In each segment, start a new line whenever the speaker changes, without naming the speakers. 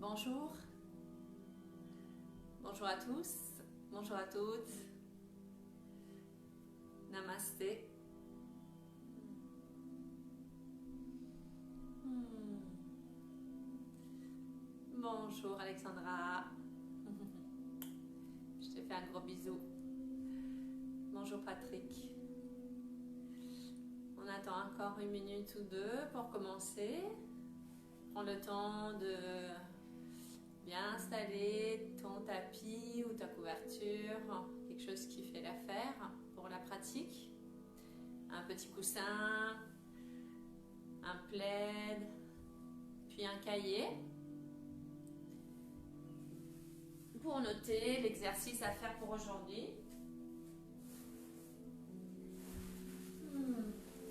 Bonjour, bonjour à tous, bonjour à toutes, namasté. Bonjour Alexandra, je te fais un gros bisou. Bonjour Patrick. On attend encore une minute ou deux pour commencer. Prends le temps de bien installer ton tapis ou ta couverture, quelque chose qui fait l'affaire pour la pratique. Un petit coussin, un plaid, puis un cahier pour noter l'exercice à faire pour aujourd'hui.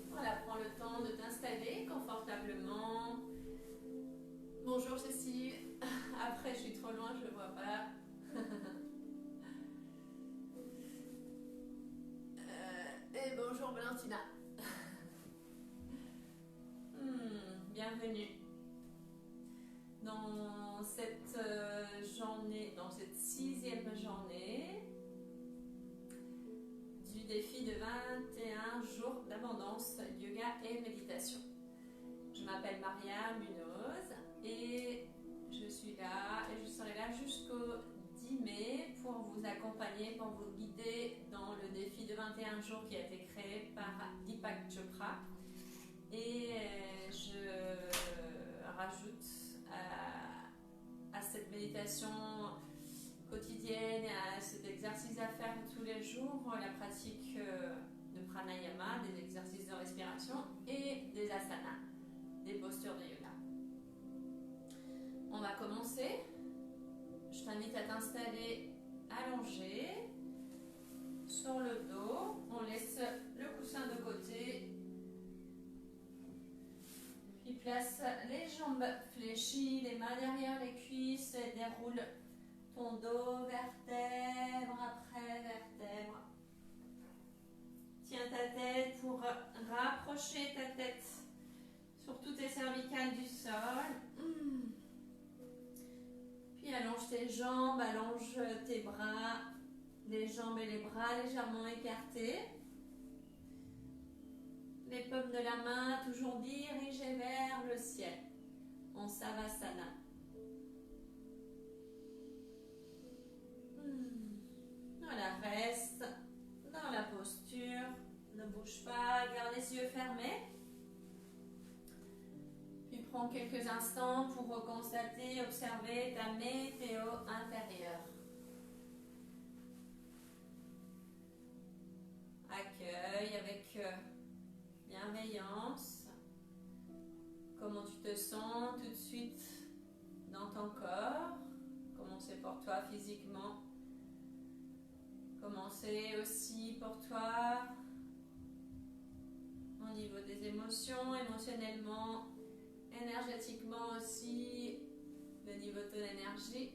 Voilà, prends le temps de t'installer confortablement. Bonjour Cécile. Après, je suis trop loin, je ne vois pas. Et bonjour Valentina. Bienvenue dans cette journée, dans cette 6e journée du défi de 21 jours d'abondance, yoga et méditation. Je m'appelle Maria Munoz et je suis là et je serai là jusqu'au 10 mai pour vous accompagner, pour vous guider dans le défi de 21 jours qui a été créé par Deepak Chopra. Et je rajoute à cette méditation quotidienne et à cet exercice à faire tous les jours la pratique de pranayama, des exercices de respiration et des asanas, des postures de yoga. On va commencer. Je t'invite à t'installer allongé sur le dos. On laisse le coussin de côté. Puis place les jambes fléchies, les mains derrière les cuisses et déroule ton dos vertèbre après vertèbre. Tiens ta tête pour rapprocher ta tête sur toutes tes cervicales du sol. Puis allonge tes jambes, allonge tes bras, les jambes et les bras légèrement écartés. Les paumes de la main toujours dirigées vers le ciel, en Savasana. Voilà, reste dans la posture, ne bouge pas, garde les yeux fermés. Puis prends quelques instants pour reconstater, observer ta météo intérieure. Accueille avec bienveillance comment tu te sens tout de suite dans ton corps, comment c'est pour toi physiquement, comment c'est aussi pour toi au niveau des émotions, émotionnellement, énergétiquement aussi, le niveau de ton énergie,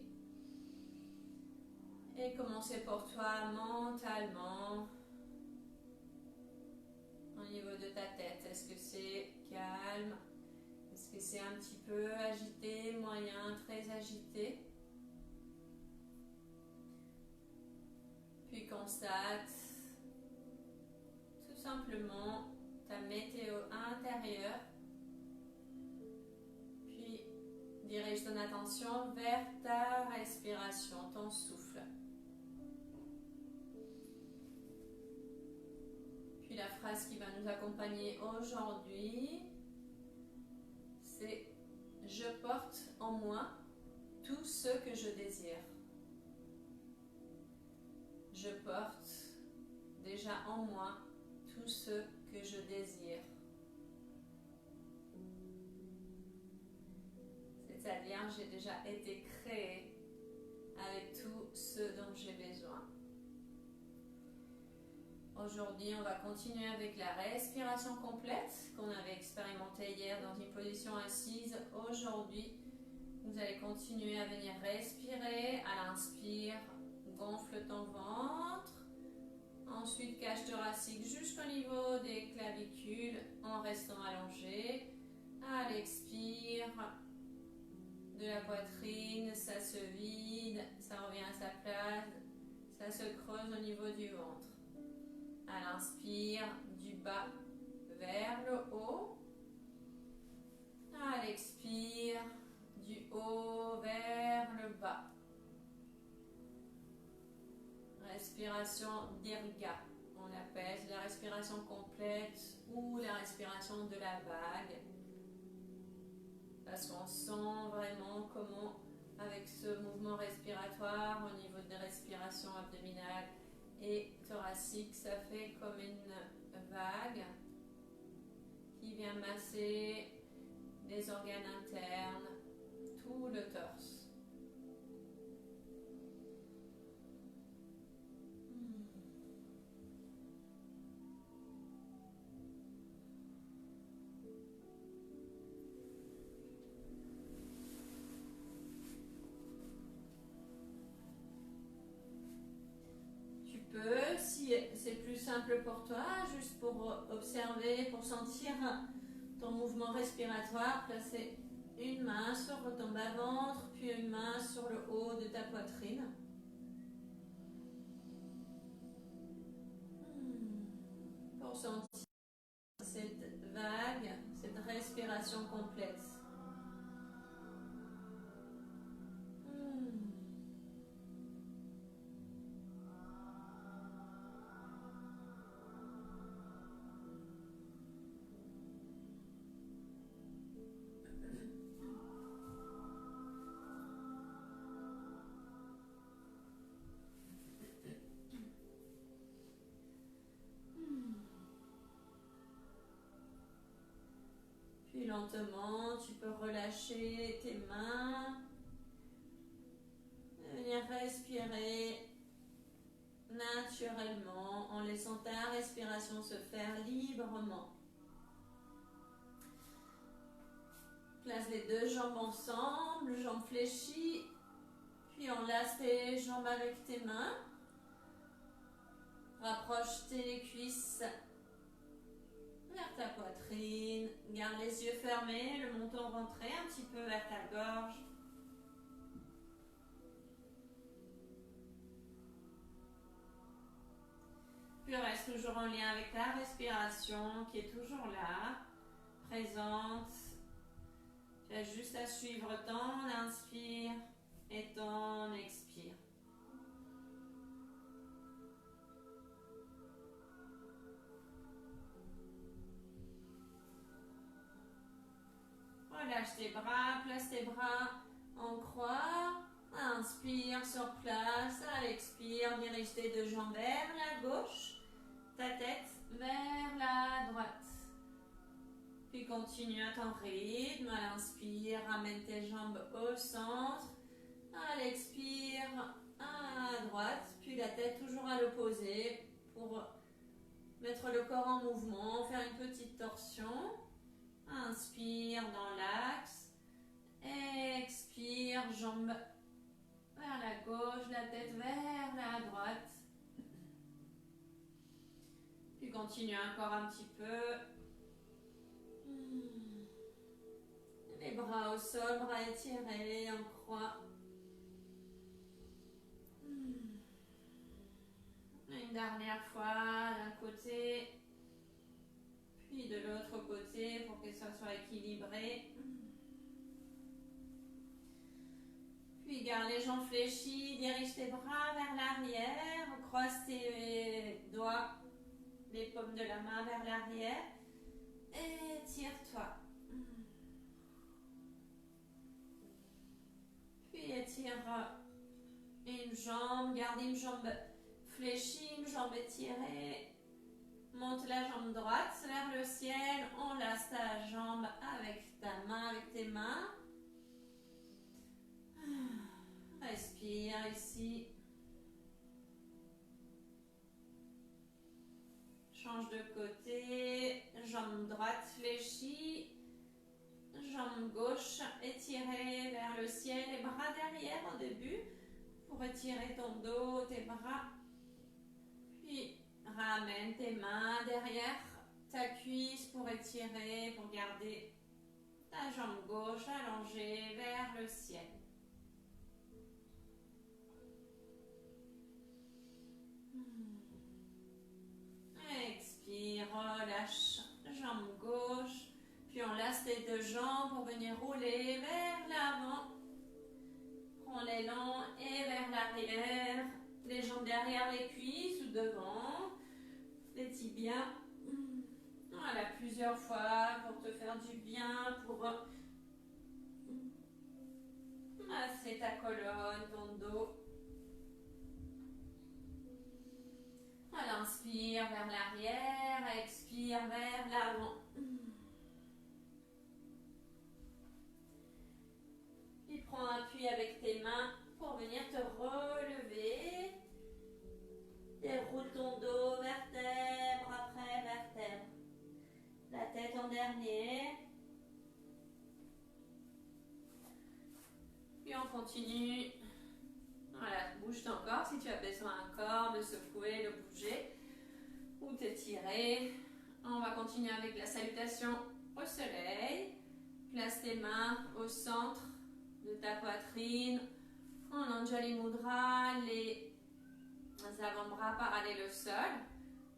et comment c'est pour toi mentalement au niveau de ta tête. Est-ce que c'est calme? Est-ce que c'est un petit peu agité, moyen, très agité? Puis constate tout simplement ta météo intérieure. Puis dirige ton attention vers ta respiration, ton souffle. Puis la phrase qui va nous accompagner aujourd'hui, c'est « Je porte en moi tout ce que je désire ». Je porte déjà en moi tout ce que je désire. C'est-à-dire, j'ai déjà été créée avec tout ce dont j'ai besoin. Aujourd'hui, on va continuer avec la respiration complète qu'on avait expérimentée hier dans une position assise. Aujourd'hui, vous allez continuer à venir respirer. À l'inspire, gonfle ton ventre. Ensuite, cage thoracique jusqu'au niveau des clavicules en restant allongé. À l'expire, de la poitrine, ça se vide, ça revient à sa place, ça se creuse au niveau du ventre. À l'inspire, du bas vers le haut. À l'expire, du haut vers le bas. Respiration dirga, on appelle la respiration complète ou la respiration de la vague. Parce qu'on sent vraiment comment, avec ce mouvement respiratoire au niveau de la respiration abdominale et thoracique, ça fait comme une vague qui vient masser les organes internes, tout le torse. Si c'est plus simple pour toi, juste pour observer, pour sentir ton mouvement respiratoire, placer une main sur ton bas-ventre, puis une main sur le haut de ta poitrine. Pour sentir cette vague, cette respiration complète. Puis lentement, tu peux relâcher tes mains, venir respirer naturellement en laissant ta respiration se faire librement. Place les deux jambes ensemble, jambes fléchies, puis enlace tes jambes avec tes mains. Rapproche tes cuisses vers ta poitrine, garde les yeux fermés, le menton rentré un petit peu vers ta gorge. Puis reste toujours en lien avec ta respiration qui est toujours là, présente. Tu as juste à suivre ton inspire et ton expire. Relâche tes bras, place tes bras en croix. Inspire sur place, à l'expire, dirige tes deux jambes vers la gauche, ta tête vers la droite. Puis continue à ton rythme, à l'inspire, ramène tes jambes au centre, à l'expire, à droite, puis la tête toujours à l'opposé pour mettre le corps en mouvement, faire une petite torsion. Inspire dans l'axe, expire, jambes vers la gauche, la tête vers la droite. Puis continue encore un petit peu. Les bras au sol, bras étirés en croix. Une dernière fois d'un côté, puis de l'autre côté pour que ça soit équilibré. Puis garde les jambes fléchies, dirige tes bras vers l'arrière, croise tes doigts, les paumes de la main vers l'arrière. Étire-toi. Puis étire une jambe, garde une jambe fléchie, une jambe étirée. Monte la jambe droite vers le ciel, enlace ta jambe avec ta main, avec tes mains. Respire ici. Change de côté, jambe droite fléchie, jambe gauche étirée vers le ciel, les bras derrière au début pour étirer ton dos, tes bras. Puis ramène tes mains derrière ta cuisse pour étirer, pour garder ta La jambe gauche allongée vers le ciel. Expire, relâche jambe gauche. Puis on laisse les deux jambes pour venir rouler vers l'avant. Prends l'élan et vers l'arrière. Les jambes derrière les cuisses ou devant. Les tibias. Voilà, plusieurs fois pour te faire du bien, pour masser ta colonne, ton dos. Voilà, inspire vers l'arrière, expire vers l'avant. Puis prends appui avec tes mains pour venir te relever. Déroule ton dos, vertèbre après vertèbre. La tête en dernier. Puis on continue. Voilà, bouge ton corps si tu as besoin encore de secouer, de bouger ou t'étirer. On va continuer avec la salutation au soleil. Place tes mains au centre de ta poitrine. En Anjali Mudra, les avant-bras parallèles au sol.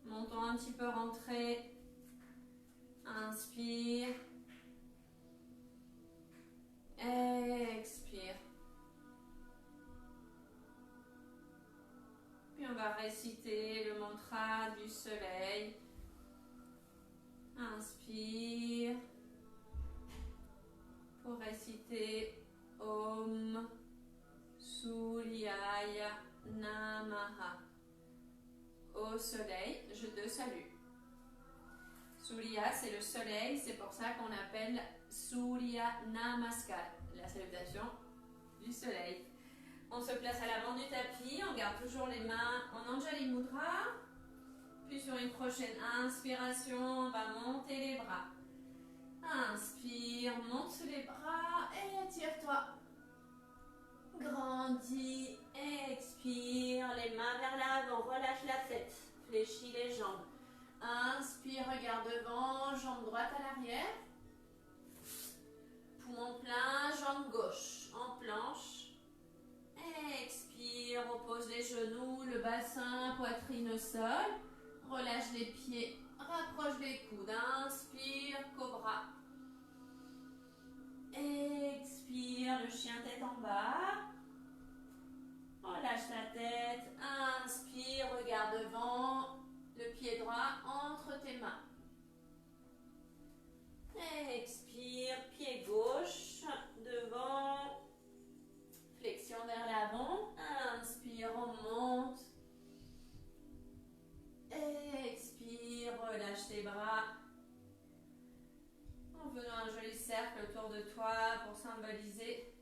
Montons un petit peu, rentrée. Inspire. Expire. Puis on va réciter le mantra du soleil. Inspire. Pour réciter Om Suryaya Namaha. Au soleil, je te salue. Surya, c'est le soleil, c'est pour ça qu'on appelle Surya Namaskar, la salutation du soleil. On se place à l'avant du tapis, on garde toujours les mains en Anjali Mudra. Puis sur une prochaine inspiration, on va monter les bras. Inspire, monte les bras et étire-toi. Grandis, expire, les mains vers l'avant, relâche la tête, fléchis les jambes. Inspire, regarde devant, jambe droite à l'arrière. Poumon plein, jambe gauche en planche. Expire, repose les genoux, le bassin, poitrine au sol. Relâche les pieds, rapproche les coudes. Inspire, cobra. Expire, le chien tête en bas. Relâche la tête. Inspire, regarde devant. Le pied droit entre tes mains. Expire, pied gauche devant. Flexion vers l'avant. Inspire, on monte. Expire, relâche tes bras. En faisant un joli cercle autour de toi pour symboliser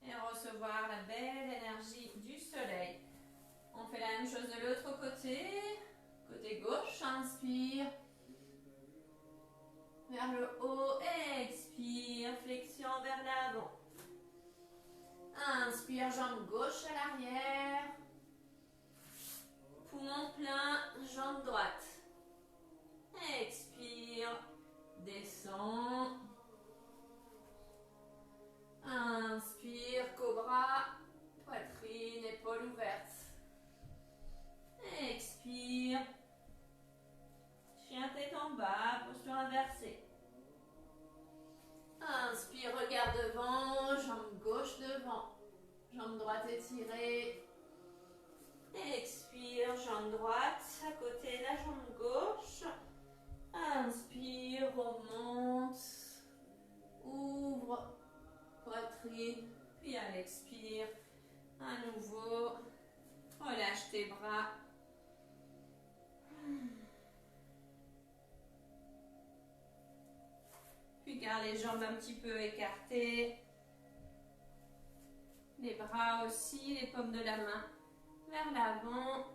et recevoir la belle énergie du soleil. On fait la même chose de l'autre côté. Côté gauche, inspire. Vers le haut, expire. Flexion vers l'avant. Inspire, jambe gauche à l'arrière. Poumon plein, jambe droite. Expire, descend. Inspire, cobra. Poitrine, épaules ouvertes. Expire. Chien tête en bas, posture inversée. Inspire, regarde devant, jambe gauche devant. Jambe droite étirée. Expire, jambe droite à côté de la jambe gauche. Inspire, remonte. Ouvre poitrine. Puis à l'expire, à nouveau. Relâche tes bras. Puis garde les jambes un petit peu écartées. Les bras aussi, les paumes de la main vers l'avant.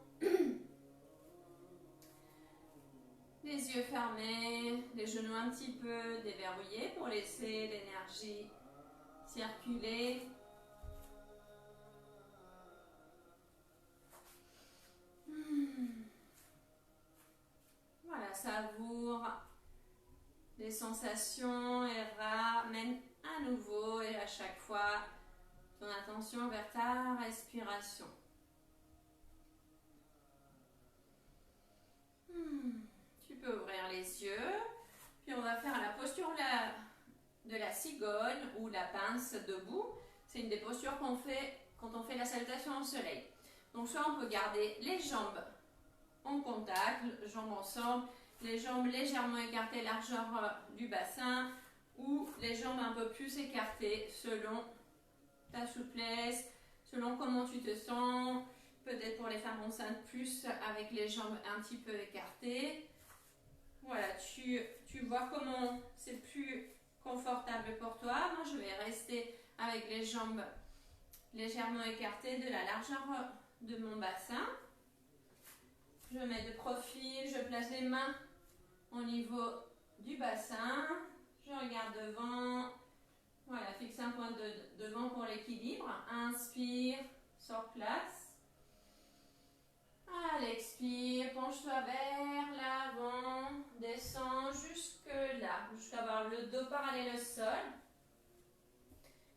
Les yeux fermés, les genoux un petit peu déverrouillés pour laisser l'énergie circuler. Voilà, savoure les sensations et ramène à nouveau et à chaque fois ton attention vers ta respiration. Tu peux ouvrir les yeux, puis on va faire la posture de la cigogne ou la pince debout. C'est une des postures qu'on fait quand on fait la salutation au soleil. Donc soit on peut garder les jambes en contact, jambes ensemble, les jambes légèrement écartées, largeur du bassin, ou les jambes un peu plus écartées selon ta souplesse, selon comment tu te sens. Peut-être pour les femmes enceintes plus avec les jambes un petit peu écartées. Voilà, tu vois comment c'est plus confortable pour toi. Moi, je vais rester avec les jambes légèrement écartées de la largeur de mon bassin. Je mets de profil, je place les mains au niveau du bassin. Je regarde devant. Voilà, fixe un point devant pour l'équilibre. Inspire, sors place. Allez, expire, penche-toi vers l'avant, descends jusque là, jusqu'à avoir le dos parallèle au sol.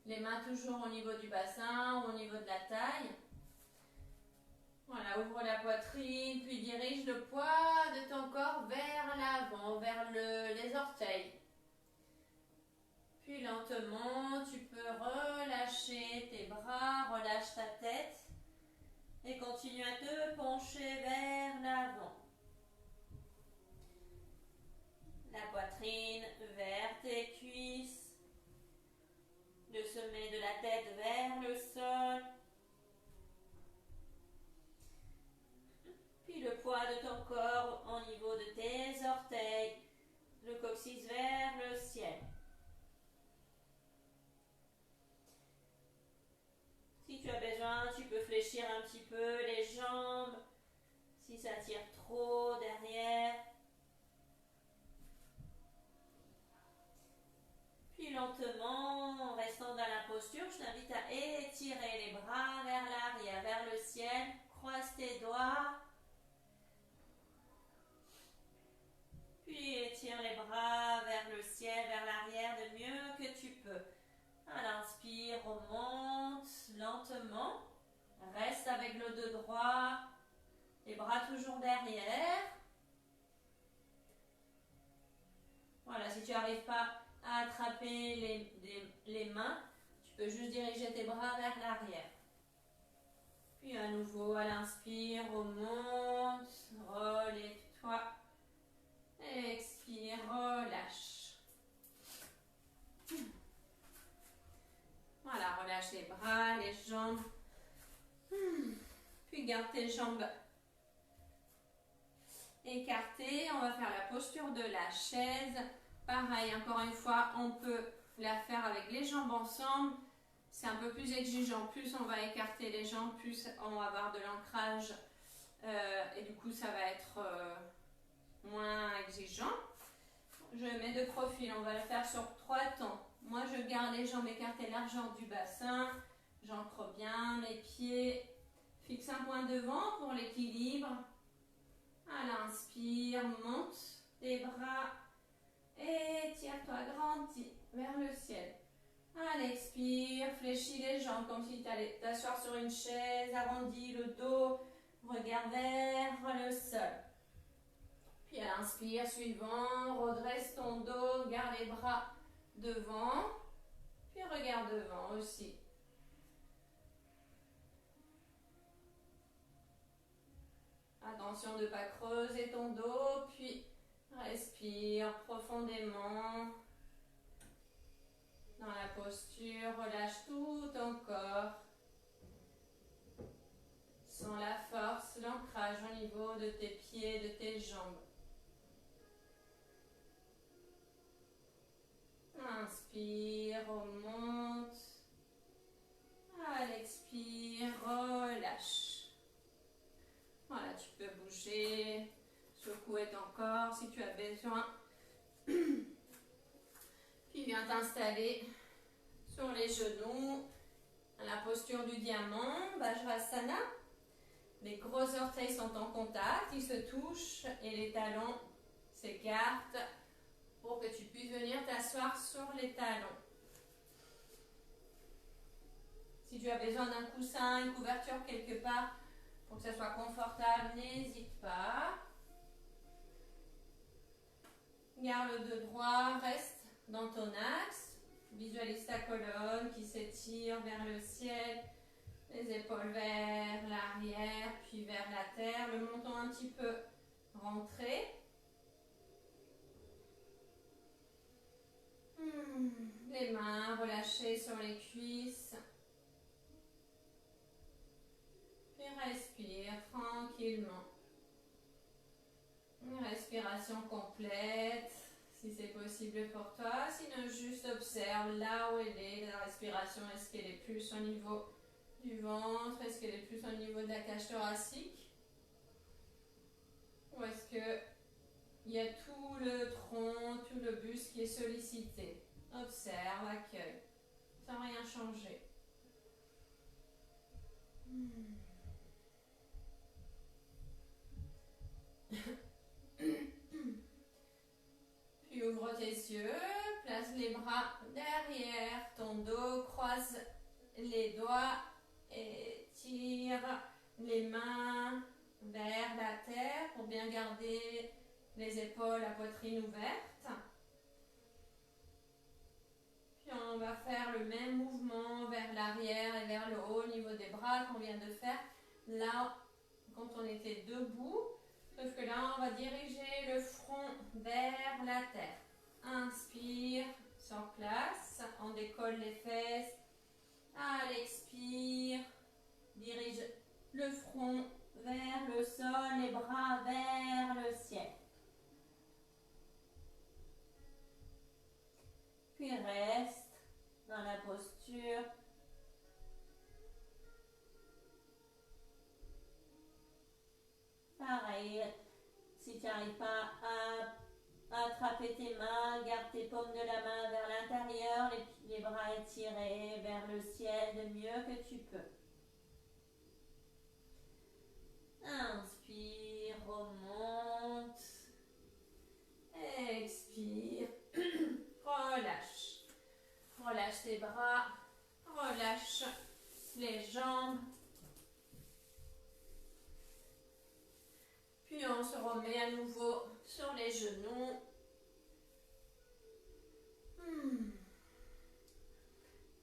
Les mains toujours au niveau du bassin, au niveau de la taille. Voilà, ouvre la poitrine, puis dirige le poids de ton corps vers l'avant, vers les orteils. Puis lentement, tu peux relâcher tes bras, relâche ta tête. Et continue à te pencher vers l'avant. La poitrine vers tes cuisses. Le sommet de la tête vers le sol. Puis le poids de ton corps au niveau de tes orteils. Le coccyx vers le ciel. Si tu as besoin, tu peux fléchir un petit peu les jambes, si ça tire trop derrière. Puis lentement, en restant dans la posture, je t'invite à étirer les bras vers l'arrière, vers le ciel. Croise tes doigts. Puis étire les bras vers le ciel, vers l'arrière, de mieux que tu peux. À l'inspire, remonte lentement. Reste avec le dos droit. Les bras toujours derrière. Voilà, si tu n'arrives pas à attraper les mains, tu peux juste diriger tes bras vers l'arrière. Puis à nouveau, à l'inspire, remonte, relève-toi. Expire, relâche. Voilà, relâche les bras, les jambes. Puis garde tes jambes écartées. On va faire la posture de la chaise. Pareil, encore une fois, on peut la faire avec les jambes ensemble. C'est un peu plus exigeant. Plus on va écarter les jambes, plus on va avoir de l'ancrage. Et du coup, ça va être moins exigeant. Je mets de profil. On va le faire sur 3 temps. Moi, je garde les jambes écartées, largeur du bassin. J'ancre bien mes pieds. Fixe un point devant pour l'équilibre. À l'inspire, monte tes bras. Étire-toi, grandis vers le ciel. À l'expire, fléchis les jambes comme si tu allais t'asseoir sur une chaise. Arrondis le dos. Regarde vers le sol. Puis à l'inspire, suivant, redresse ton dos. Garde les bras devant. Puis regarde devant aussi. Attention de ne pas creuser ton dos, puis respire profondément dans la posture, relâche tout ton corps. Sens la force, l'ancrage au niveau de tes pieds, de tes jambes. Inspire, remonte. À l'expire, relâche. Voilà, tu peux bouger, secouer ton corps si tu as besoin. Puis viens t'installer sur les genoux, à la posture du diamant, Vajrasana. Les gros orteils sont en contact, ils se touchent et les talons s'écartent pour que tu puisses t'asseoir sur les talons. Si tu as besoin d'un coussin, une couverture quelque part pour que ça soit confortable, n'hésite pas. Garde le dos droit, reste dans ton axe. Visualise ta colonne qui s'étire vers le ciel, les épaules vers l'arrière, puis vers la terre, le menton un petit peu rentré. Les mains relâchées sur les cuisses. Puis respire tranquillement. Une respiration complète, si c'est possible pour toi. Sinon, juste observe là où elle est, la respiration. Est-ce qu'elle est plus au niveau du ventre? Est-ce qu'elle est plus au niveau de la cage thoracique? Ou est-ce qu'il y a tout le tronc, tout le buste qui est sollicité? Observe, accueille, sans rien changer. Puis ouvre tes yeux, place les bras derrière ton dos, croise les doigts et tire les mains vers la terre pour bien garder les épaules, la poitrine ouverte. Puis on va faire le même mouvement vers l'arrière et vers le haut au niveau des bras qu'on vient de faire là quand on était debout. Sauf que là, on va diriger le front vers la terre. Inspire sur place, on décolle les fesses. À l'expire, dirige le front vers le sol, les bras vers le ciel. Puis reste dans la posture. Pareil, si tu n'arrives pas à attraper tes mains, garde tes paumes de la main vers l'intérieur, les bras étirés vers le ciel de mieux que tu peux. Inspire, remonte. Expire. Relâche. Relâche tes bras. Relâche les jambes. Puis on se remet à nouveau sur les genoux.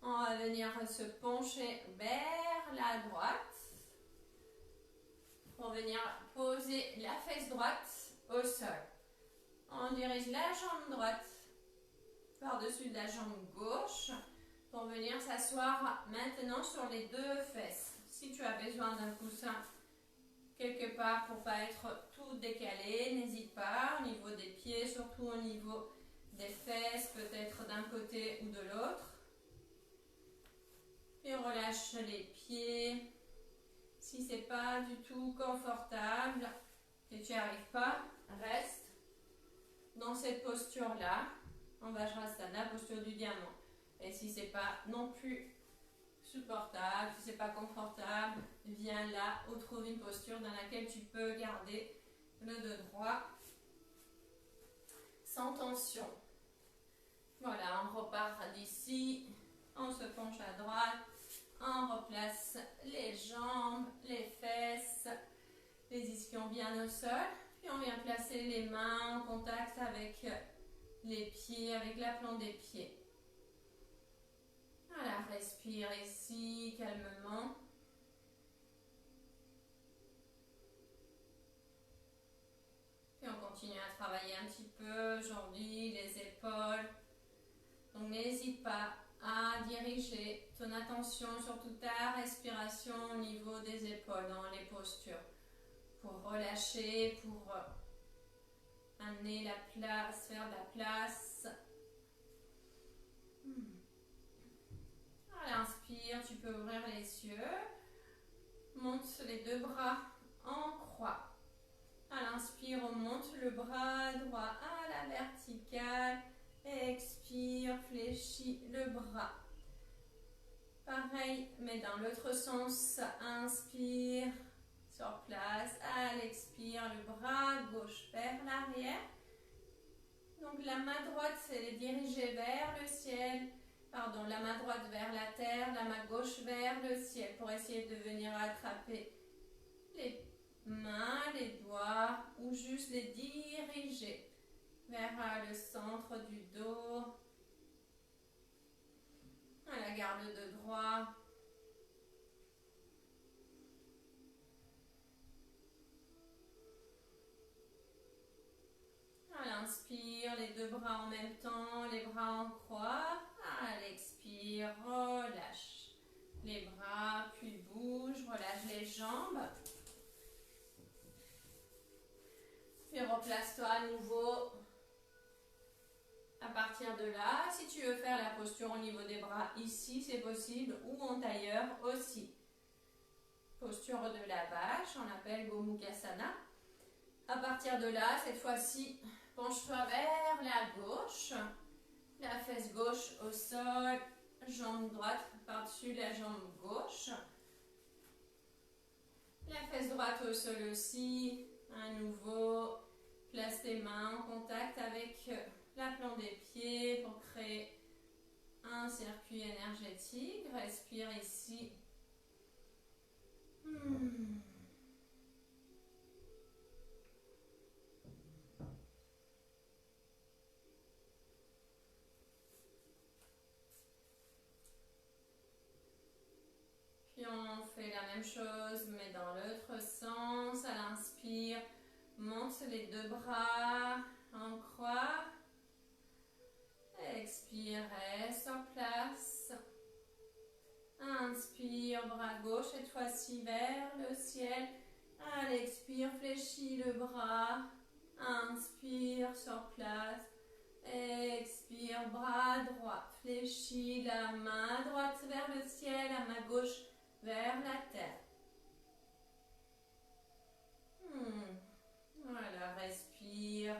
On va venir se pencher vers la droite. Pour venir poser la fesse droite au sol. On dirige la jambe droite par-dessus de la jambe gauche pour venir s'asseoir maintenant sur les deux fesses. Si tu as besoin d'un coussin quelque part pour ne pas être tout décalé, n'hésite pas au niveau des pieds, surtout au niveau des fesses, peut-être d'un côté ou de l'autre. Puis relâche les pieds. Si ce n'est pas du tout confortable, que tu n'y arrives pas, reste dans cette posture-là. On va rester à la posture du diamant. Et si ce n'est pas non plus supportable, si ce n'est pas confortable, viens là ou trouve une posture dans laquelle tu peux garder le dos droit sans tension. Voilà, on repart d'ici, on se penche à droite, on replace les jambes, les fesses, les ischions bien au sol, puis on vient placer les mains en contact avec les pieds, avec la plante des pieds. Voilà, respire ici calmement. Puis on continue à travailler un petit peu aujourd'hui, les épaules. Donc n'hésite pas à diriger ton attention sur toute ta respiration au niveau des épaules, dans les postures. Pour relâcher, pour amener la place, faire de la place. À l'inspire, tu peux ouvrir les yeux. Monte les deux bras en croix. À l'inspire, on monte le bras droit à la verticale. Expire, fléchis le bras. Pareil, mais dans l'autre sens. Inspire, sur place. À l'expire, le bras gauche vers l'arrière. Donc Donc la main droite, c'est dirigée vers le ciel. Pardon, la main droite vers la terre, la main gauche vers le ciel pour essayer de venir attraper les mains, les doigts ou juste les diriger vers le centre du dos. À la garde de droit. À l'inspire, les deux bras en même temps, les bras en croix. À l'expire, relâche les bras, puis bouge, relâche les jambes. Puis replace-toi à nouveau. À partir de là, si tu veux faire la posture au niveau des bras ici, c'est possible, ou en tailleur aussi. Posture de la vache, on appelle Gomukhasana. À partir de là, cette fois-ci, penche-toi vers la gauche, la fesse gauche au sol, jambe droite par-dessus la jambe gauche. La fesse droite au sol aussi, à nouveau, place tes mains en contact avec l'aplan des pieds pour créer un circuit énergétique. Respire ici. Puis on fait la même chose, mais dans l'autre sens. À l'inspire, monte les deux bras en croix. Expire, reste en place. Inspire, bras gauche, cette fois-ci vers le ciel. À l'expire, fléchis le bras. Inspire, sur place. Expire, bras droit. Fléchis la main droite vers le ciel, la main gauche vers la terre. Voilà, respire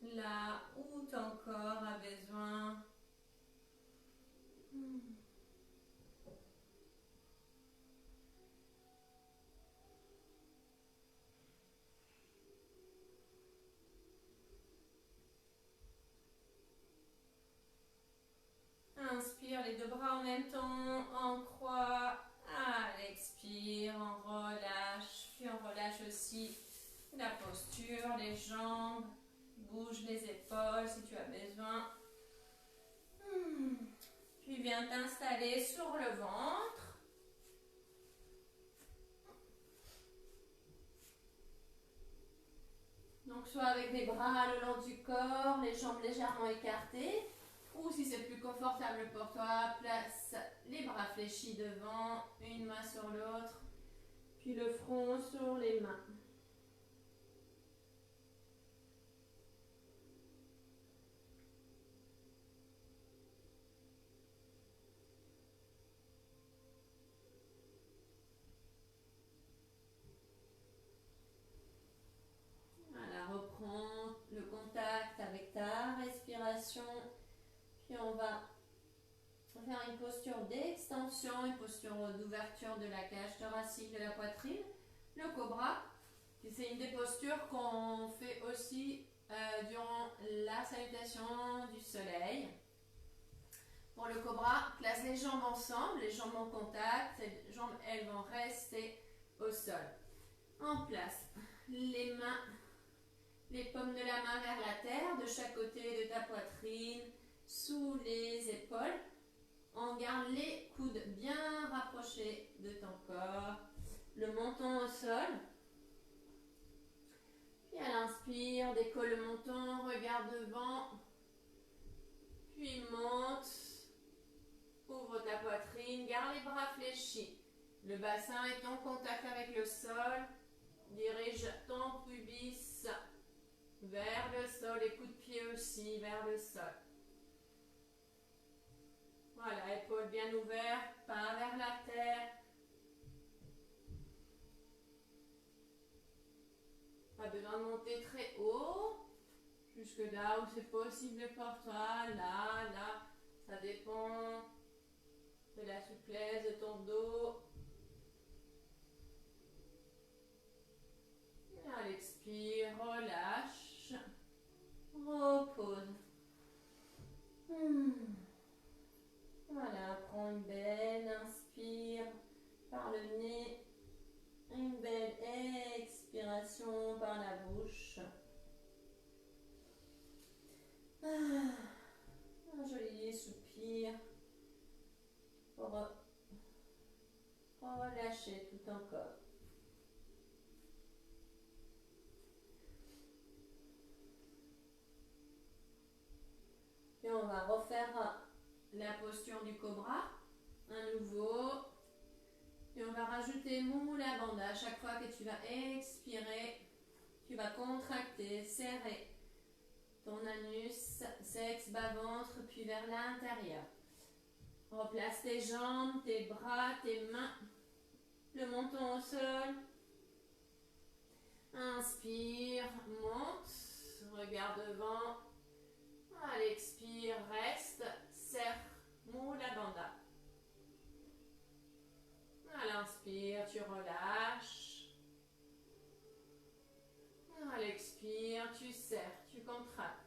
là où ton corps a besoin. Inspire, les deux bras en même temps, en croix. À l'expire, on relâche. Puis on relâche aussi la posture, les jambes. Bouge les épaules si tu as besoin. Puis viens t'installer sur le ventre. Donc soit avec les bras le long du corps, les jambes légèrement écartées. Ou si c'est plus confortable pour toi, place les bras fléchis devant, une main sur l'autre. Puis le front sur les mains. Voilà, reprends le contact avec ta respiration. Puis on va faire une posture d'extension, une posture d'ouverture de la cage thoracique de la poitrine. Le cobra, c'est une des postures qu'on fait aussi durant la salutation du soleil. Pour le cobra, place les jambes ensemble, les jambes en contact, les jambes elles vont rester au sol. En place, les mains, les paumes de la main vers la terre, de chaque côté de ta poitrine, sous les épaules. On garde les coudes bien rapprochés de ton corps, le menton au sol. Puis à l'inspire, décolle le menton, regarde devant, puis monte, ouvre ta poitrine, garde les bras fléchis. Le bassin est en contact avec le sol, dirige ton pubis vers le sol, les coups de pied aussi vers le sol. Voilà, épaules bien ouvertes, pas vers la terre. Pas besoin de monter très haut. Jusque là où c'est possible pour toi. Là, là. Ça dépend de la souplesse de ton dos. Et à l'expire, relâche. Repose. ton corps. Et on va refaire la posture du cobra, à nouveau. Et on va rajouter Mula Bandha. À chaque fois que tu vas expirer, tu vas contracter, serrer ton anus, sexe, bas-ventre, puis vers l'intérieur. Replace tes jambes, tes bras, tes mains, le menton au sol. Inspire, monte, regarde devant. À l'expire, reste, serre, Mula Bandha. À l'inspire, tu relâches. À l'expire, tu serres, tu contractes.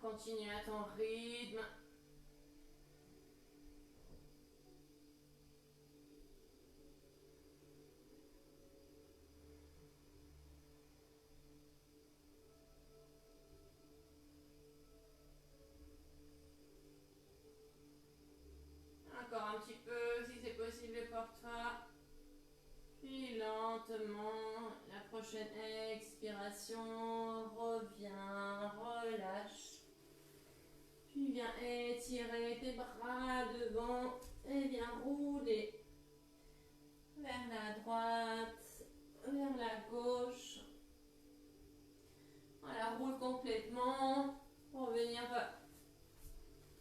Continue à ton rythme. Encore un petit peu, si c'est possible pour toi. Puis lentement, la prochaine expiration, reviens, relâche. Puis viens étirer tes bras devant et viens rouler vers la droite, vers la gauche. Voilà, roule complètement pour venir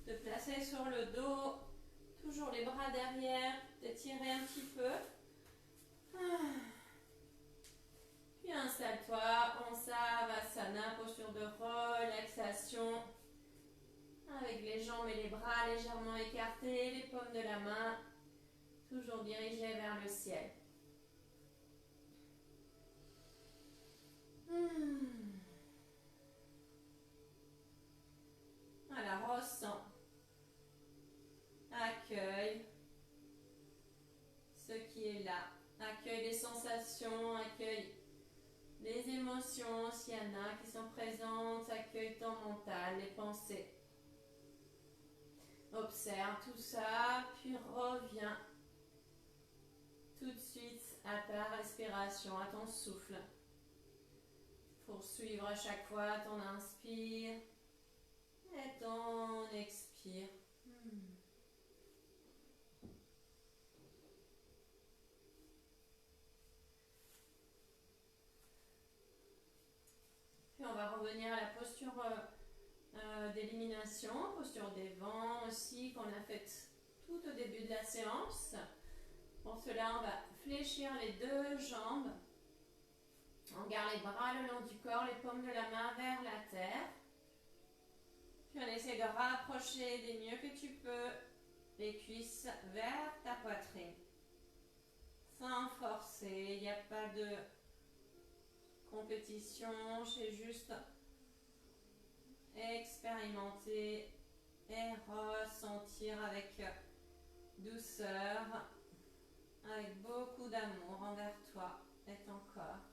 te placer sur le dos. Toujours les bras derrière, t'étirer un petit peu. Puis installe-toi en Savasana, posture de relaxation. Avec les jambes et les bras légèrement écartés, les paumes de la main toujours dirigées vers le ciel. Voilà, ressens. Accueille ce qui est là. Accueille les sensations, accueille les émotions, s'il y en a qui sont présentes. Accueille ton mental, les pensées. Observe tout ça, puis reviens tout de suite à ta respiration, à ton souffle. Poursuivre à chaque fois ton inspire et ton expire. Puis on va revenir à la posture d'élimination, posture des vents aussi qu'on a faite tout au début de la séance. Pour cela, on va fléchir les deux jambes. On garde les bras le long du corps, les paumes de la main vers la terre. Puis on essaie de rapprocher des mieux que tu peux les cuisses vers ta poitrine. Sans forcer, il n'y a pas de compétition, c'est juste expérimenter et ressentir avec douceur, avec beaucoup d'amour envers toi et ton corps.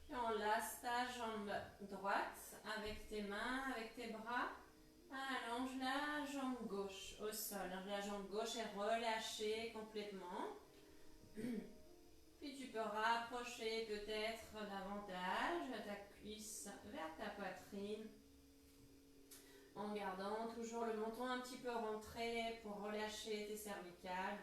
Puis enlace ta jambe droite avec tes mains, avec tes bras. Allonge la jambe gauche au sol. La jambe gauche est relâchée complètement. Puis tu peux rapprocher peut-être davantage ta cuisse vers ta poitrine en gardant toujours le menton un petit peu rentré pour relâcher tes cervicales.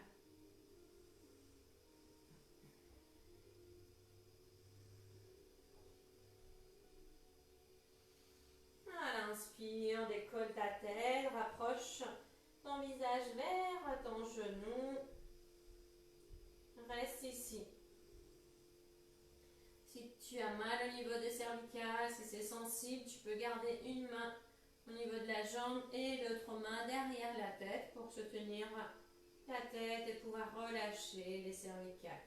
À l'inspire, décolle ta tête, rapproche ton visage vers ton genou. Reste ici. Si tu as mal au niveau des cervicales, si c'est sensible, tu peux garder une main au niveau de la jambe et l'autre main derrière la tête pour soutenir la tête et pouvoir relâcher les cervicales.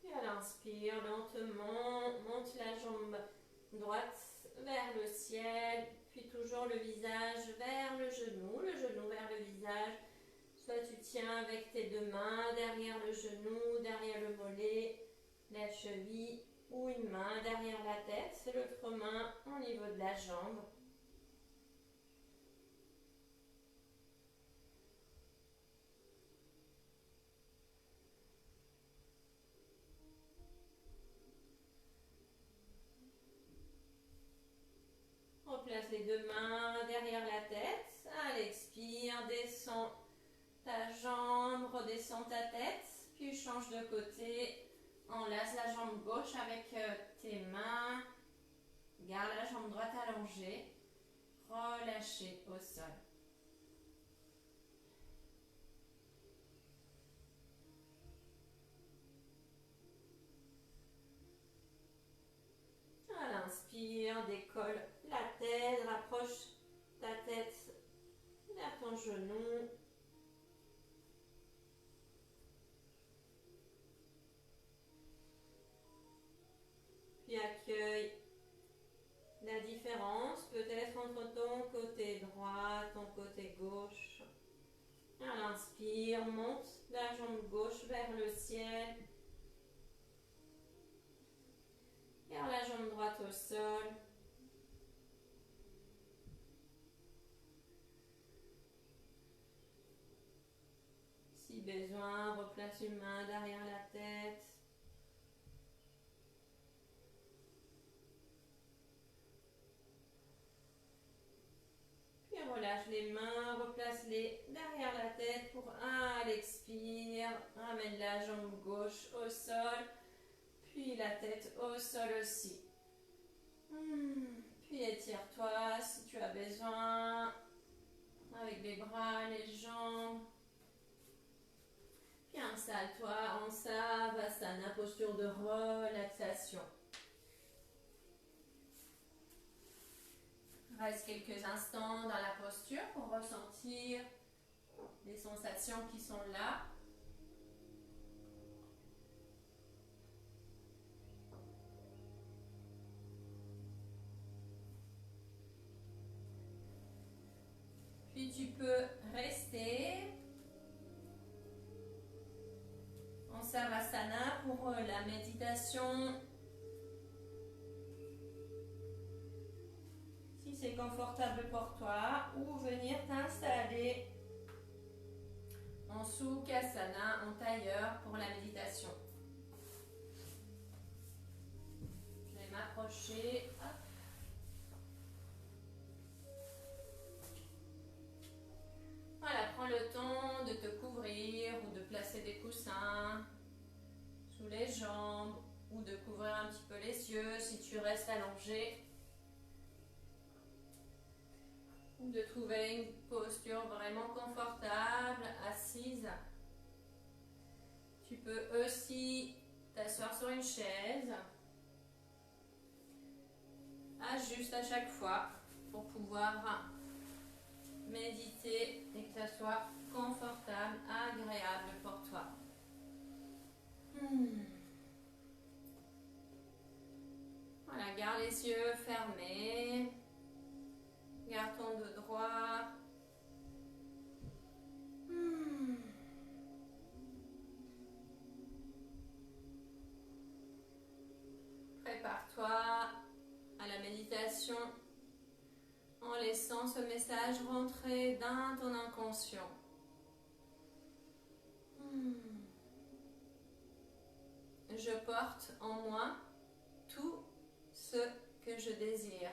Puis à l'inspire, lentement, monte la jambe droite vers le ciel, puis toujours le visage vers le genou vers le visage. Soit tu tiens avec tes deux mains derrière le genou, derrière le mollet, la cheville, ou une main derrière la tête, l'autre main au niveau de la jambe. Replace les deux mains derrière la tête. À l'expire, descends ta jambe, redescends ta tête, puis change de côté. Enlace la jambe gauche avec tes mains. Garde la jambe droite allongée. Relâchez au sol. À l'inspire, décolle la tête, rapproche ta tête vers ton genou. Puis accueille la différence peut-être entre ton côté droit, ton côté gauche. À l'inspire, monte la jambe gauche vers le ciel. Garde la jambe droite au sol. Si besoin, replace une main derrière la tête. Puis relâche les mains, replace-les derrière la tête pour à l'expire. Ramène la jambe gauche au sol. Puis la tête au sol aussi. Puis étire-toi si tu as besoin. Avec les bras, les jambes. Puis installe-toi en Savasana, posture de relaxation. Reste quelques instants dans la posture pour ressentir les sensations qui sont là. Puis tu peux rester en Savasana pour la méditation. Si c'est confortable pour toi, ou venir t'installer en Sukhasana, en tailleur pour la méditation. Je vais m'approcher. Voilà, prends le temps de te couvrir ou de placer des coussins sous les jambes ou de couvrir un petit peu les yeux si tu restes allongé. Ou de trouver une posture vraiment confortable, assise. Tu peux aussi t'asseoir sur une chaise. Ajuste à chaque fois pour pouvoir méditer et que ça soit confortable, agréable pour toi. Voilà, garde les yeux fermés. Garde ton dos droit. Prépare-toi à la méditation en laissant ce message rentrer dans ton inconscient. Je porte en moi tout ce que je désire.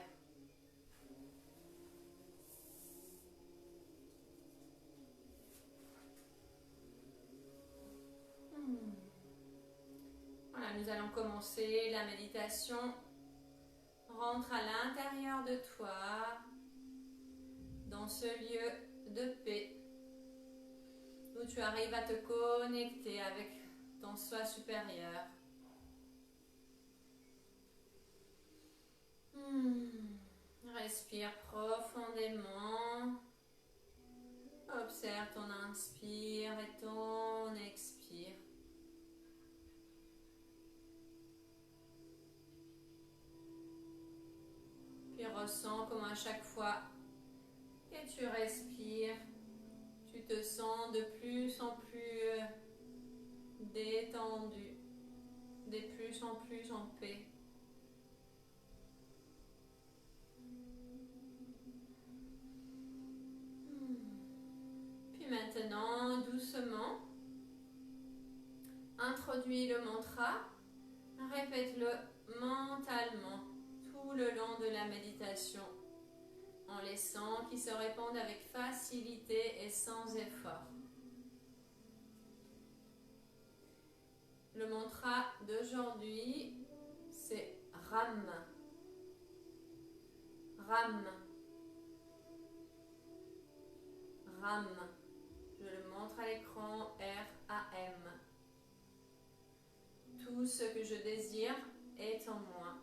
Voilà, nous allons commencer la méditation. Rentre à l'intérieur de toi, dans ce lieu de paix, où tu arrives à te connecter avec ton soi supérieur. Respire profondément. Observe ton inspire et ton expire. Puis ressens comme à chaque fois que tu respires, tu tu te sens de plus en plus détendu, de plus en plus en paix. Puis maintenant, doucement, introduis le mantra, répète-le mentalement tout le long de la méditation, en laissant qu'il se répande avec facilité et sans effort. Le mantra d'aujourd'hui, c'est RAM. RAM. RAM. Je le montre à l'écran, R-A-M. Tout ce que je désire est en moi.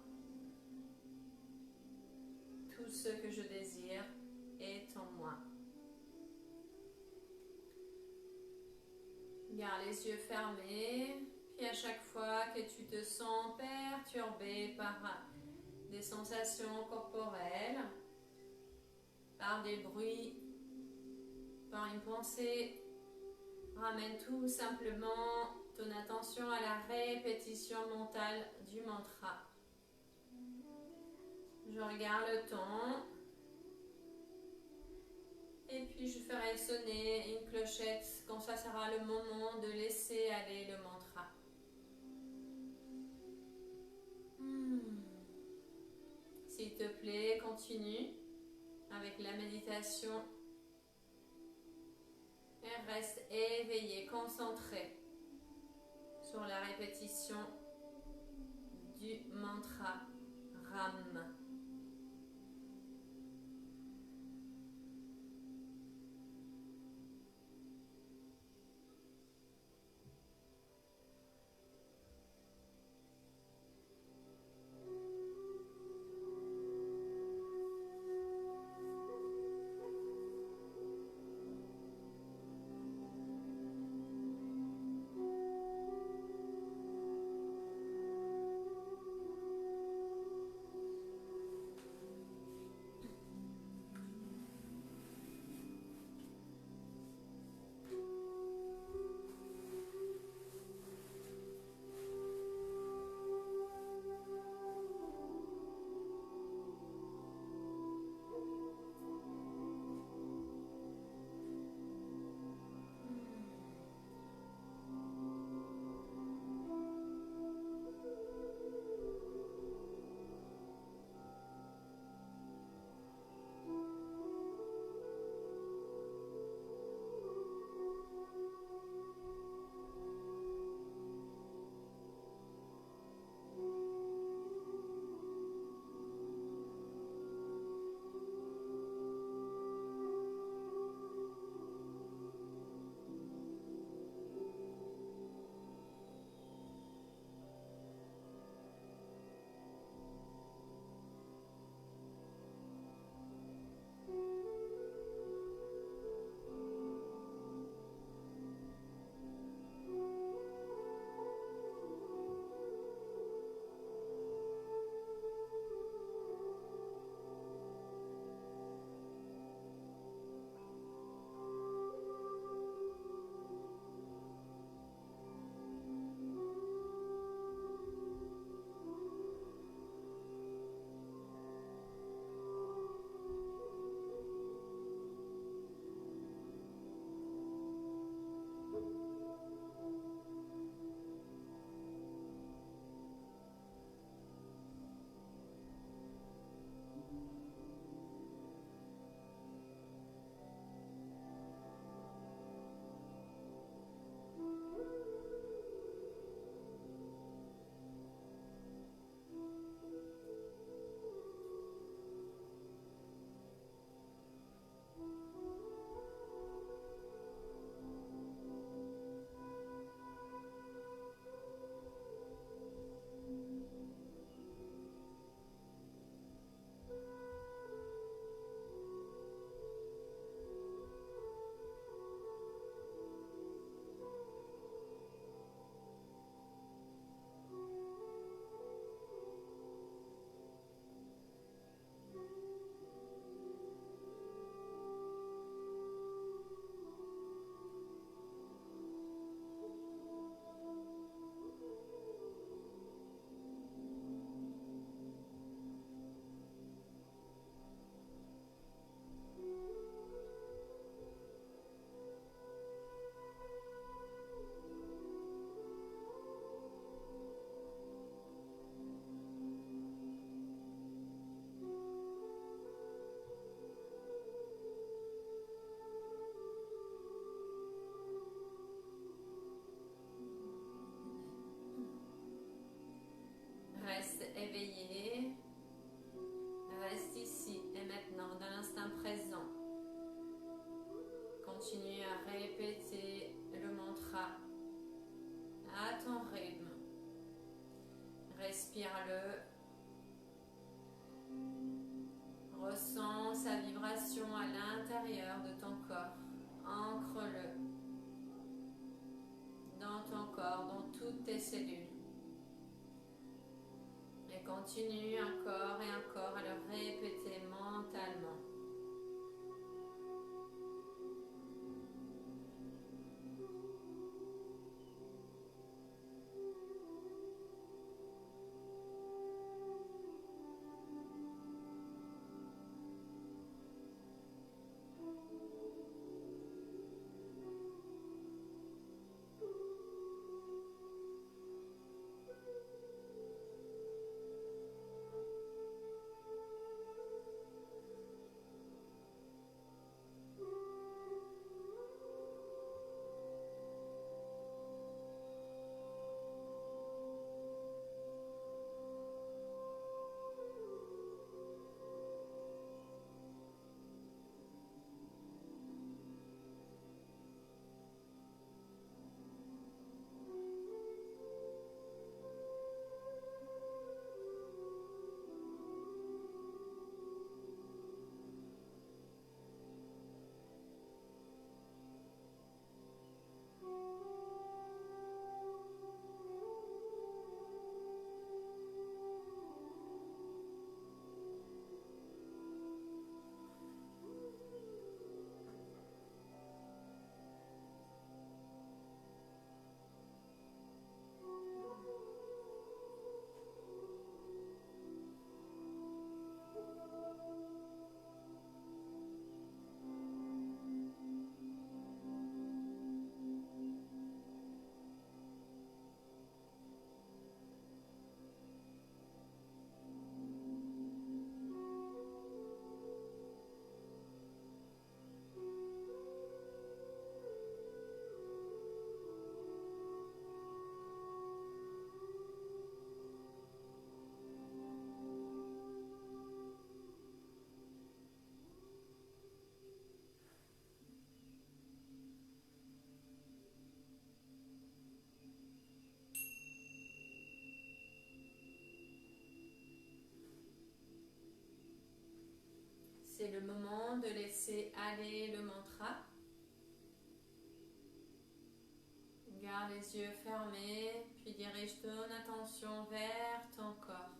Tout ce que je désire est en moi. Garde les yeux fermés, puis à chaque fois que tu te sens perturbé par des sensations corporelles, par des bruits, par une pensée, ramène tout simplement ton attention à la répétition mentale du mantra. Je regarde le temps et puis je ferai sonner une clochette quand ça sera le moment de laisser aller le mantra. S'il te plaît, continue avec la méditation et reste éveillé, concentré sur la répétition du mantra RAM. Respire-le. Ressens sa vibration à l'intérieur de ton corps. Ancre-le dans ton corps, dans toutes tes cellules. Et continue encore et encore à le répéter mentalement. C'est le moment de laisser aller le mantra. Garde les yeux fermés, puis dirige ton attention vers ton corps.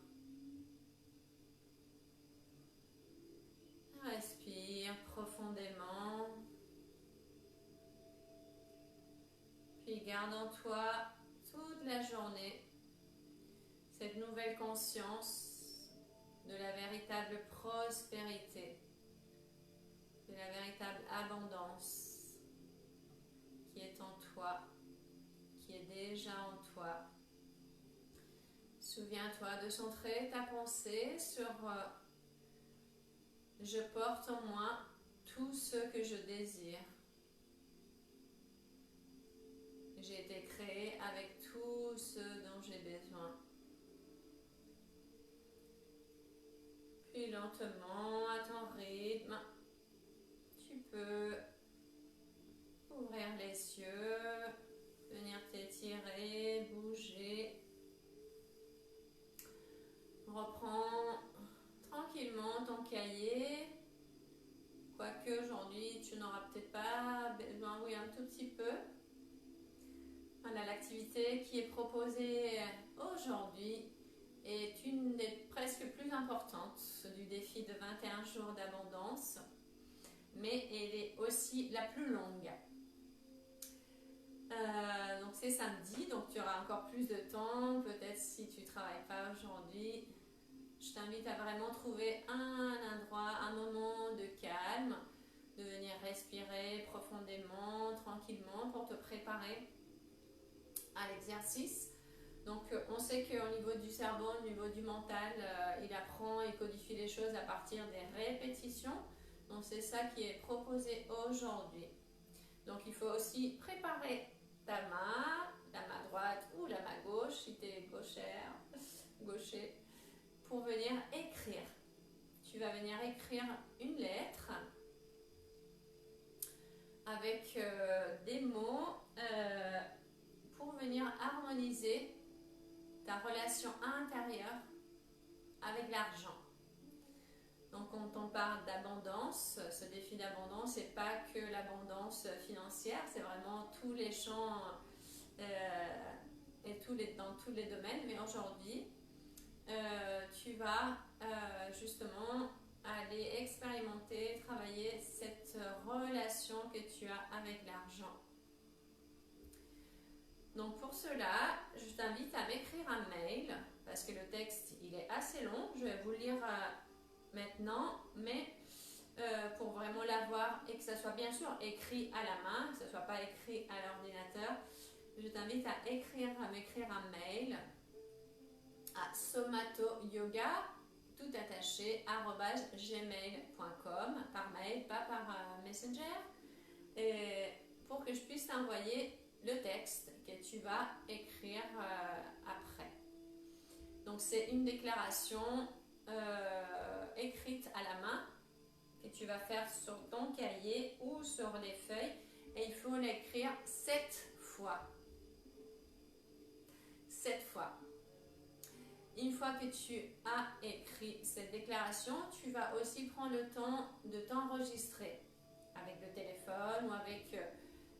Respire profondément. Puis garde en toi toute la journée cette nouvelle conscience de la véritable prospérité, de la véritable abondance qui est en toi, qui est déjà en toi. Souviens-toi de centrer ta pensée sur je porte en moi tout ce que je désire. J'ai été créé avec tout ce dont j'ai besoin. Puis lentement, à ton rythme, tu peux ouvrir les yeux, venir t'étirer, bouger. Reprends tranquillement ton cahier. Quoique aujourd'hui, tu n'auras peut-être pas besoin, oui, un tout petit peu. Voilà, l'activité qui est proposée aujourd'hui est une des presque plus importantes du défi de 21 jours d'abondance, mais elle est aussi la plus longue. Donc c'est samedi, donc tu auras encore plus de temps, peut-être si tu ne travailles pas aujourd'hui. Je t'invite à vraiment trouver un endroit, un moment de calme, de venir respirer profondément, tranquillement pour te préparer à l'exercice. Donc on sait qu'au niveau du cerveau, au niveau du mental, il apprend et codifie les choses à partir des répétitions. Donc c'est ça qui est proposé aujourd'hui. Donc il faut aussi préparer ta main, la main droite ou la main gauche, si tu es gaucher, pour venir écrire. Tu vas venir écrire une lettre avec des mots pour venir harmoniser ta relation intérieure avec l'argent. Donc quand on parle d'abondance, ce défi d'abondance, c'est pas que l'abondance financière, c'est vraiment tous les champs et dans tous les domaines. Mais aujourd'hui, tu vas justement aller expérimenter, travailler cette relation que tu as avec l'argent. Donc pour cela, je t'invite à m'écrire un mail, parce que le texte il est assez long. Je vais vous le lire maintenant, mais pour vraiment l'avoir et que ça soit bien sûr écrit à la main, que ça ne soit pas écrit à l'ordinateur, je t'invite à m'écrire un mail à somatoyoga, tout attaché, @gmail.com, par mail, pas par Messenger, et pour que je puisse t'envoyer le texte que tu vas écrire après. Donc c'est une déclaration écrite à la main que tu vas faire sur ton cahier ou sur les feuilles, et il faut l'écrire 7 fois. 7 fois. Une fois que tu as écrit cette déclaration, tu vas aussi prendre le temps de t'enregistrer avec le téléphone ou avec,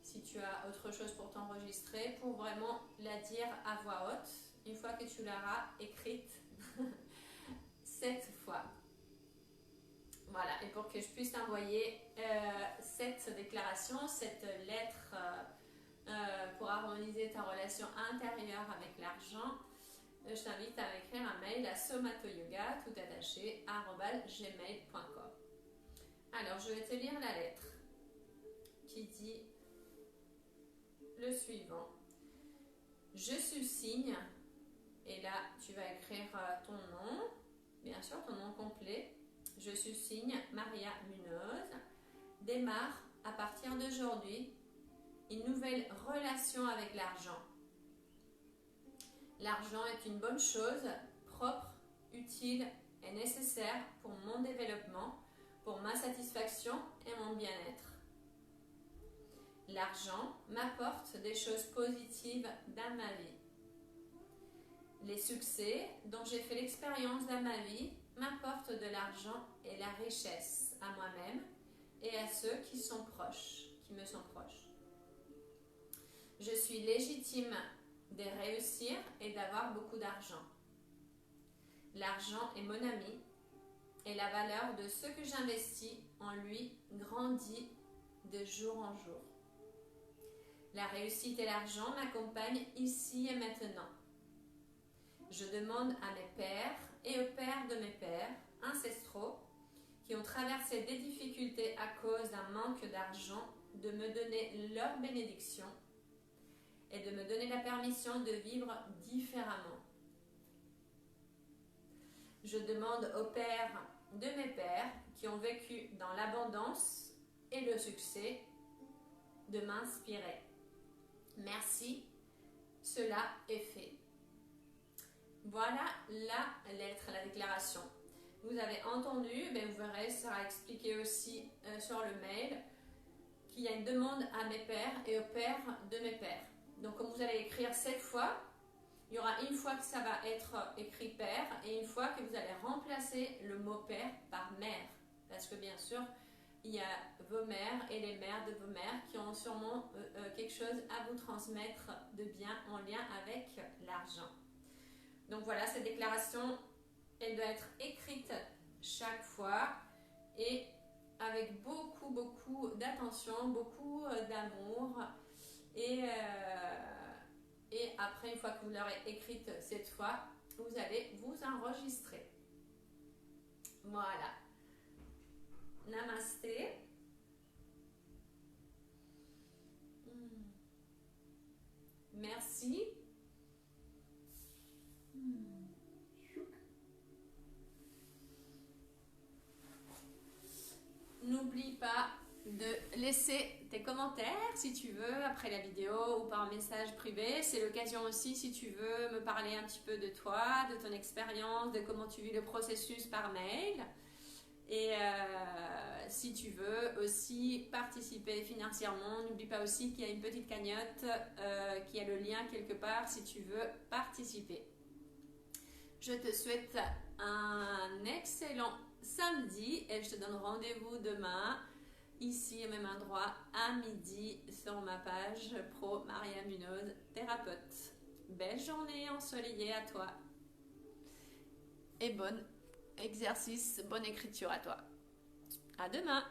si tu as autre chose pour t'enregistrer, pour vraiment la dire à voix haute, une fois que tu l'auras écrite 7 fois. Voilà, et pour que je puisse t'envoyer cette déclaration, cette lettre pour harmoniser ta relation intérieure avec l'argent, je t'invite à m'écrire un mail à somatoyoga, tout attaché, @gmail.com. Alors, je vais te lire la lettre qui dit le suivant. Je suis-signe, et là, tu vas écrire ton nom, bien sûr, ton nom complet. Je suis-signe, Maria Munoz, démarre à partir d'aujourd'hui une nouvelle relation avec l'argent. L'argent est une bonne chose, propre, utile et nécessaire pour mon développement, pour ma satisfaction et mon bien-être. L'argent m'apporte des choses positives dans ma vie. Les succès dont j'ai fait l'expérience dans ma vie m'apportent de l'argent et la richesse à moi-même et à ceux qui me sont proches. Je suis légitime de réussir et d'avoir beaucoup d'argent. L'argent est mon ami et la valeur de ce que j'investis en lui grandit de jour en jour. La réussite et l'argent m'accompagnent ici et maintenant. Je demande à mes pères et aux pères de mes pères ancestraux qui ont traversé des difficultés à cause d'un manque d'argent de me donner leur bénédiction et de me donner la permission de vivre différemment. Je demande aux pères de mes pères qui ont vécu dans l'abondance et le succès de m'inspirer. Merci, cela est fait. Voilà la lettre, la déclaration. Vous avez entendu, vous verrez, ça sera expliqué aussi sur le mail, qu'il y a une demande à mes pères et aux pères de mes pères. Donc comme vous allez écrire 7 fois, il y aura une fois que ça va être écrit père et une fois que vous allez remplacer le mot père par mère. Parce que bien sûr, il y a vos mères et les mères de vos mères qui ont sûrement quelque chose à vous transmettre de bien en lien avec l'argent. Donc voilà, cette déclaration, elle doit être écrite chaque fois et avec beaucoup d'attention, beaucoup d'amour. Et après, une fois que vous l'aurez écrite cette fois, vous allez vous enregistrer. Voilà. Namasté. Merci. N'oublie pas de laisser tes commentaires si tu veux après la vidéo ou par message privé. C'est l'occasion aussi, si tu veux, me parler un petit peu de toi, de ton expérience, de comment tu vis le processus par mail. Et si tu veux aussi participer financièrement, n'oublie pas aussi qu'il y a une petite cagnotte qui a le lien quelque part si tu veux participer. Je te souhaite un excellent samedi et je te donne rendez-vous demain, ici au même endroit, à midi, sur ma page pro Maria Munoz, thérapeute. Belle journée ensoleillée à toi et bon exercice, bonne écriture à toi. À demain!